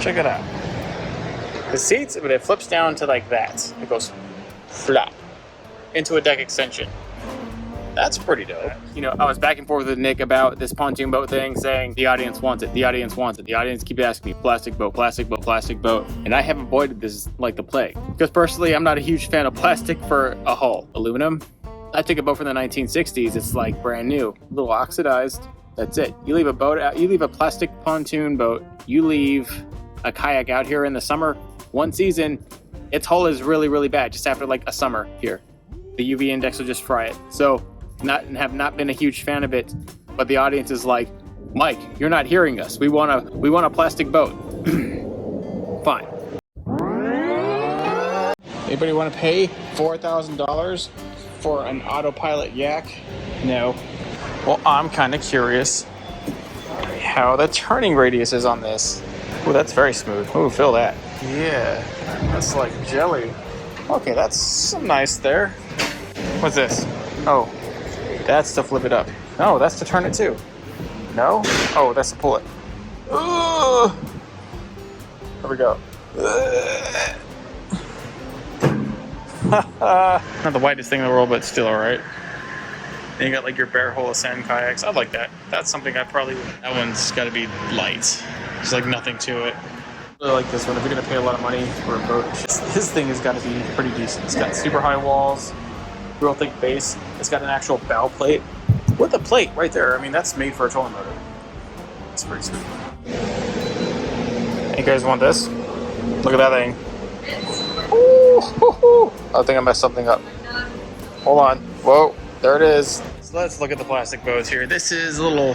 Check it out. The seats, but it flips down to like that. It goes flop into a deck extension. That's pretty dope. You know, I was back and forth with Nick about this pontoon boat thing, saying the audience wants it, the audience wants it. The audience keep asking me, plastic boat, plastic boat, plastic boat. And I have avoided this like the plague. Because personally, I'm not a huge fan of plastic for a hull. Aluminum, I took a boat from the 1960s. It's like brand new, a little oxidized. That's it. You leave a boat out, you leave a plastic pontoon boat, you leave a kayak out here in the summer, one season, its hull is really, really bad just after like a summer here. The UV index will just fry it. So have not been a huge fan of it, but the audience is like, Mike, you're not hearing us. We want a plastic boat. Fine. Anybody want to pay $4,000 for an autopilot yak? No. Well, I'm kind of curious how the turning radius is on this. Oh, that's very smooth. Oh, feel that. Yeah, that's like jelly. Okay, that's nice there. What's this? Oh, that's to flip it up. No, that's to turn it too. No? Oh, that's to pull it. Ugh. There we go. Not the whitest thing in the world, but still alright. Then you got like your bare hull ascend kayaks. I like that. That's something I probably would. That one's got to be light. There's like nothing to it. I really like this one. If you're gonna pay a lot of money for a boat, this thing has got to be pretty decent. It's got super high walls, real thick base. It's got an actual bow plate with a plate right there. I mean, that's made for a trolling motor. It's pretty sweet. You guys want this? Look at that thing. Ooh, I think I messed something up. Hold on. Whoa, there it is. So let's look at the plastic boats here. This is a little,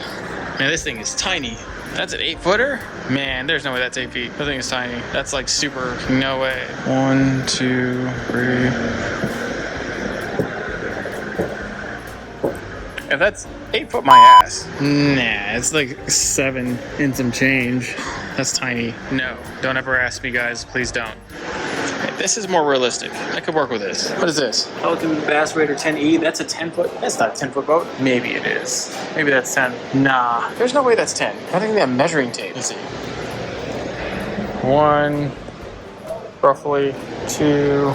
man, this thing is tiny. That's an 8-footer? Man, there's no way that's 8 feet. That thing is tiny. That's like super, no way. 1, 2, 3. If that's 8 foot my ass. Nah, it's like 7 and some change. That's tiny. No, don't ever ask me, guys. Please don't. This is more realistic. I could work with this. What is this? Pelican Bass Raider 10E. That's a 10-foot. That's not a 10-foot boat. Maybe it is. Maybe that's 10. Nah, there's no way that's 10. I think they have measuring tape. Let's see. 1, roughly 2,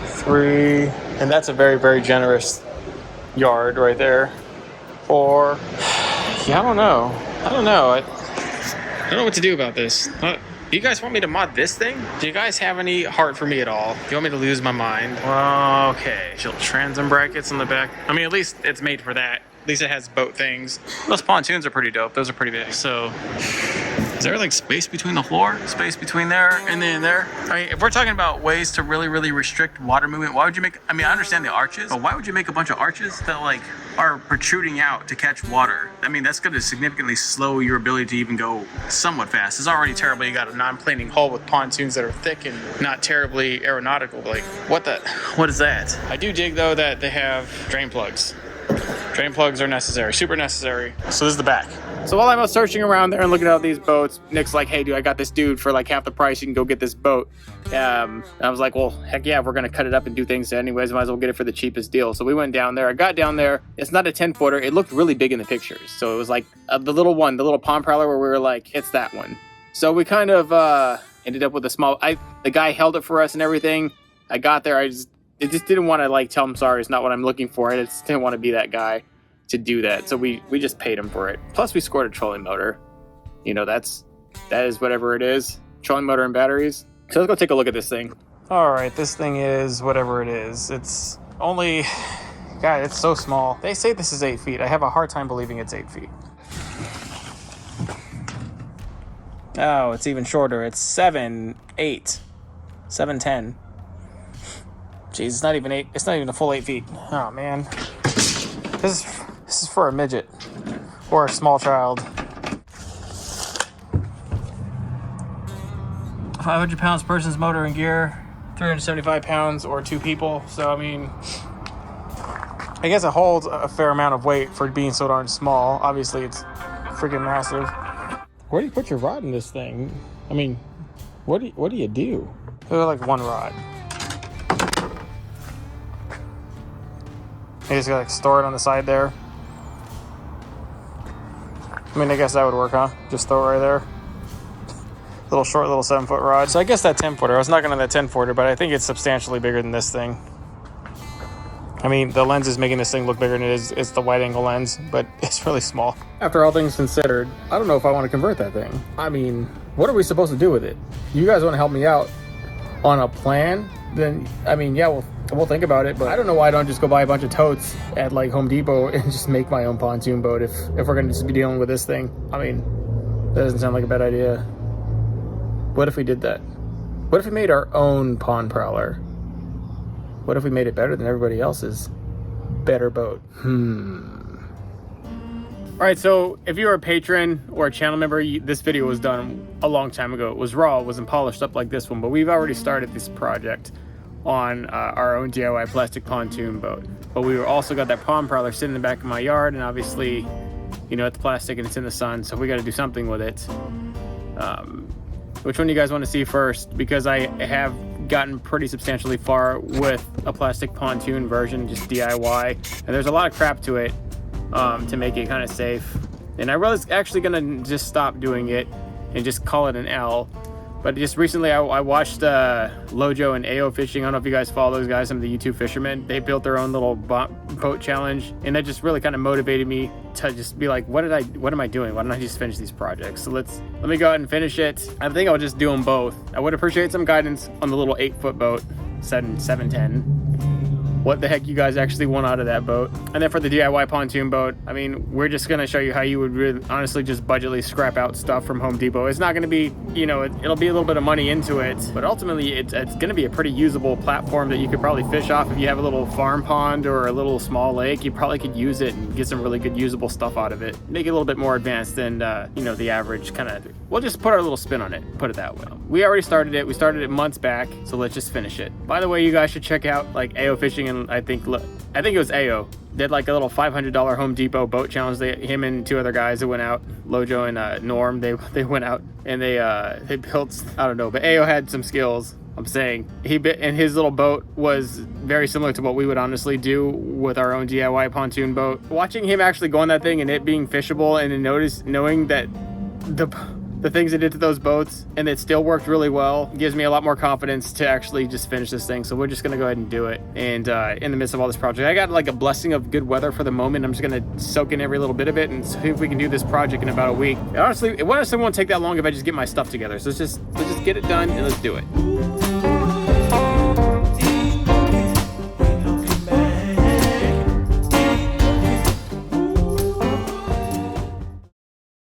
3, and that's a very, very generous yard right there. 4. Yeah, I don't know. I don't know what to do about this. Do you guys want me to mod this thing? Do you guys have any heart for me at all? Do you want me to lose my mind? Well, okay. Transom brackets on the back. I mean, at least it's made for that. At least it has boat things. Those pontoons are pretty dope. Those are pretty big. So, is there like space between the floor? Space between there and then there? I mean, if we're talking about ways to really, really restrict water movement, why would you make, I mean, I understand the arches, but why would you make a bunch of arches that like are protruding out to catch water? I mean, that's going to significantly slow your ability to even go somewhat fast. It's already terrible. You got a non-planing hull with pontoons that are thick and not terribly aeronautical. Like, what is that? I do dig though that they have drain plugs. Drain plugs are necessary, super necessary. So this is the back. So while I was searching around there and looking at all these boats, Nick's like, hey dude, I got this dude for like half the price. You can go get this boat. And I was like, well, heck yeah, if we're gonna cut it up and do things anyways, might as well get it for the cheapest deal. So we went down there. I got down there. It's not a 10-footer. It looked really big in the pictures. So it was like the little one, the little Pond Prowler, where we were like, it's that one. So we kind of ended up with a small, the guy held it for us and everything. I got there. I just didn't want to like tell him sorry, it's not what I'm looking for. I just didn't want to be that guy to do that. So we just paid him for it. Plus we scored a trolling motor. You know, that is whatever it is. Trolling motor and batteries. So let's go take a look at this thing. All right, this thing is whatever it is. It's only, God, it's so small. They say this is 8 feet. I have a hard time believing it's 8 feet. Oh, it's even shorter. It's 7, 8, 7, 10. Jeez, it's not even 8. It's not even a full 8 feet. Oh man, this is for a midget or a small child. 500 pounds person's motor and gear, 375 pounds or 2 people. So I mean, I guess it holds a fair amount of weight for being so darn small. Obviously, it's freaking massive. Where do you put your rod in this thing? I mean, what do you do? Like one rod. You just gotta like, store it on the side there. I mean, I guess that would work, huh? Just throw it right there. Little short, little 7-foot rod. So I guess that 10-footer, I was knocking on that 10-footer, but I think it's substantially bigger than this thing. I mean, the lens is making this thing look bigger than it is. It's the wide angle lens, but it's really small. After all things considered, I don't know if I want to convert that thing. I mean, what are we supposed to do with it? You guys want to help me out on a plan? Then, I mean, yeah, we'll think about it, but I don't know why I don't just go buy a bunch of totes at like Home Depot and just make my own pontoon boat if we're going to just be dealing with this thing. I mean, that doesn't sound like a bad idea. What if we did that? What if we made our own Pond Prowler? What if we made it better than everybody else's better boat? All right, so if you're a patron or a channel member, this video was done a long time ago. It was raw, it wasn't polished up like this one, but we've already started this project on our own DIY plastic pontoon boat. But we also got that Pond Prowler sitting in the back of my yard, and obviously, you know, it's plastic and it's in the sun, so we got to do something with it. Which one do you guys want to see first? Because I have gotten pretty substantially far with a plastic pontoon version, just DIY, and there's a lot of crap to it to make it kind of safe. And I was actually gonna just stop doing it and just call it an L. But just recently I watched Lojo and AO Fishing. I don't know if you guys follow those guys, some of the YouTube fishermen. They built their own little boat challenge, and that just really kind of motivated me to just be like, what am I doing? Why don't I just finish these projects? So let me go ahead and finish it. I think I'll just do them both. I would appreciate some guidance on the little 8-foot boat, 710. What the heck you guys actually want out of that boat. And then for the DIY pontoon boat, I mean, we're just gonna show you how you would really, honestly just budgetly scrap out stuff from Home Depot. It's not gonna be, you know, it'll be a little bit of money into it, but ultimately it's gonna be a pretty usable platform that you could probably fish off. If you have a little farm pond or a little small lake, you probably could use it and get some really good usable stuff out of it. Make it a little bit more advanced than, you know, the average kind of, we'll just put our little spin on it, put it that way. We already started it. We started it months back, so let's just finish it. By the way, you guys should check out like AO Fishing, and I think it was AO did like a little $500 Home Depot boat challenge. Him and 2 other guys that went out, Lojo and Norm, they went out and they built, I don't know, but AO had some skills. I'm saying and his little boat was very similar to what we would honestly do with our own DIY pontoon boat. Watching him actually go on that thing and it being fishable, and then knowing that the things it did to those boats and it still worked really well gives me a lot more confidence to actually just finish this thing. So we're just gonna go ahead and do it. And in the midst of all this project, I got like a blessing of good weather for the moment. I'm just gonna soak in every little bit of it and see if we can do this project in about a week. It honestly won't take that long if I just get my stuff together. So let's just get it done and let's do it.